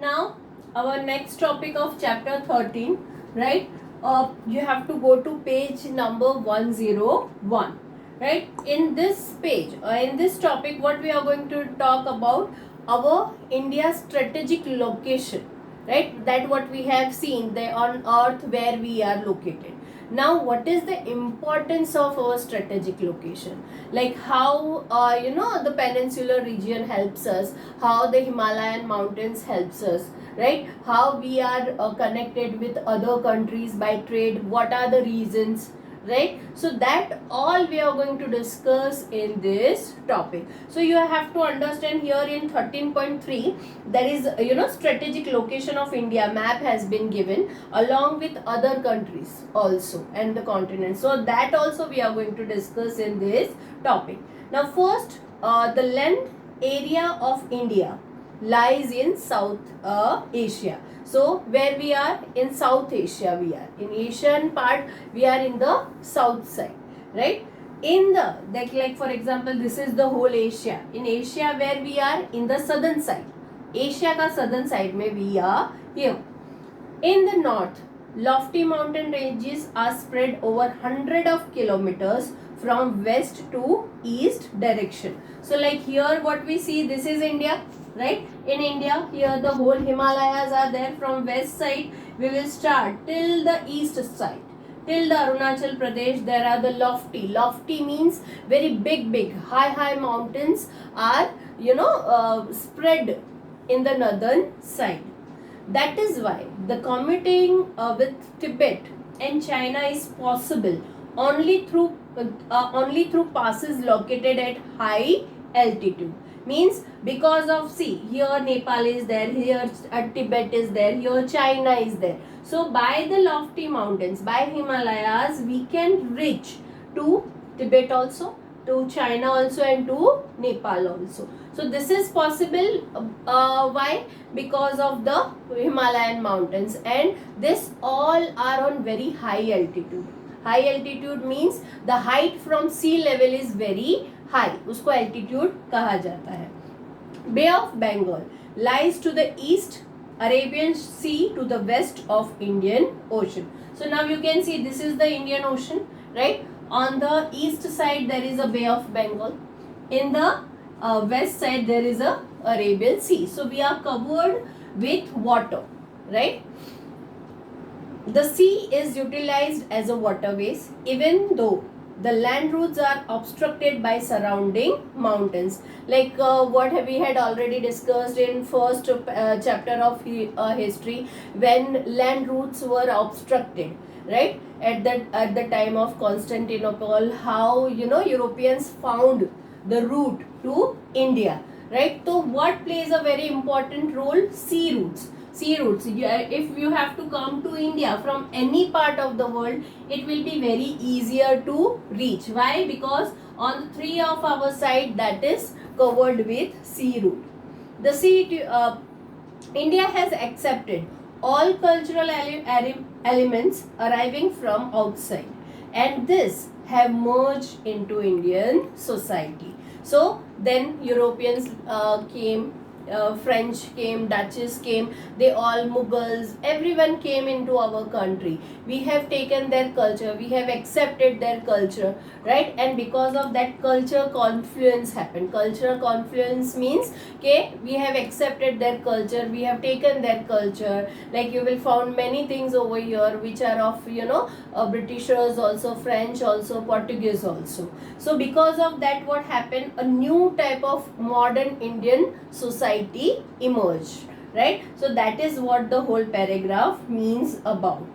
Now, our next topic of chapter 13, right? You have to go to page number 101, right? In this page, in this topic, what we are going to talk about our India's strategic location, right? That what we have seen there on Earth where we are located. Now, what is the importance of our strategic location? Like how the peninsular region helps us, how the Himalayan mountains helps us, right? How we are connected with other countries by trade, what are the reasons, right? So that all we are going to discuss in this topic. So you have to understand here in 13.3 there is strategic location of India map has been given along with other countries also and the continent. So that also we are going to discuss in this topic. Now first, the land area of India lies in South Asia. So where we are in South Asia, we are in Asian part, we are in the south side, right? In the like for example, this is the whole Asia. In Asia where we are in the southern side, Asia का southern side में we are here. In the north, lofty mountain ranges are spread over hundred of kilometers from west to east direction. So like here what we see, this is India, right? In India, here the whole Himalayas are there. From west side we will start till the east side, till the Arunachal Pradesh. There are the lofty means very big high mountains are spread in the northern side. That is why the commuting with Tibet and China is possible only through passes located at high altitude. Means because of, see, here Nepal is there, here Tibet is there, here China is there. So by the lofty mountains, by Himalayas, we can reach to Tibet also, to China also, and to Nepal also. So this is possible. Why? Because of the Himalayan mountains, and this all are on very high altitude. High altitude means the height from sea level is very high. उसको altitude कहा जाता है. Bay of Bengal lies to the east, Arabian Sea to the west of Indian Ocean. So now you can see this is the Indian Ocean, right? On the east side there is a Bay of Bengal. In the west side there is a Arabian Sea. So we are covered with water, right? The sea is utilized as a waterways, even though the land routes are obstructed by surrounding mountains. Like what we had already discussed in first chapter of history, when land routes were obstructed, right? At the time of Constantinople, how Europeans found the route to India, right? So what plays a very important role? Sea routes. If you have to come to India from any part of the world, it will be very easier to reach. Why? Because on three of our side that is covered with sea route. The India has accepted all cultural elements arriving from outside, and this have merged into Indian society. So then Europeans came, French came, Dutches came, they all Mughals, everyone came into our country. We have taken their culture, we have accepted their culture, right? And because of that, culture confluence happened. Cultural confluence means we have accepted their culture, we have taken their culture. Like you will find many things over here which are of Britishers also, French also, Portuguese also. So because of that, what happened? A new type of modern Indian society emerged, right? So that is what the whole paragraph means about.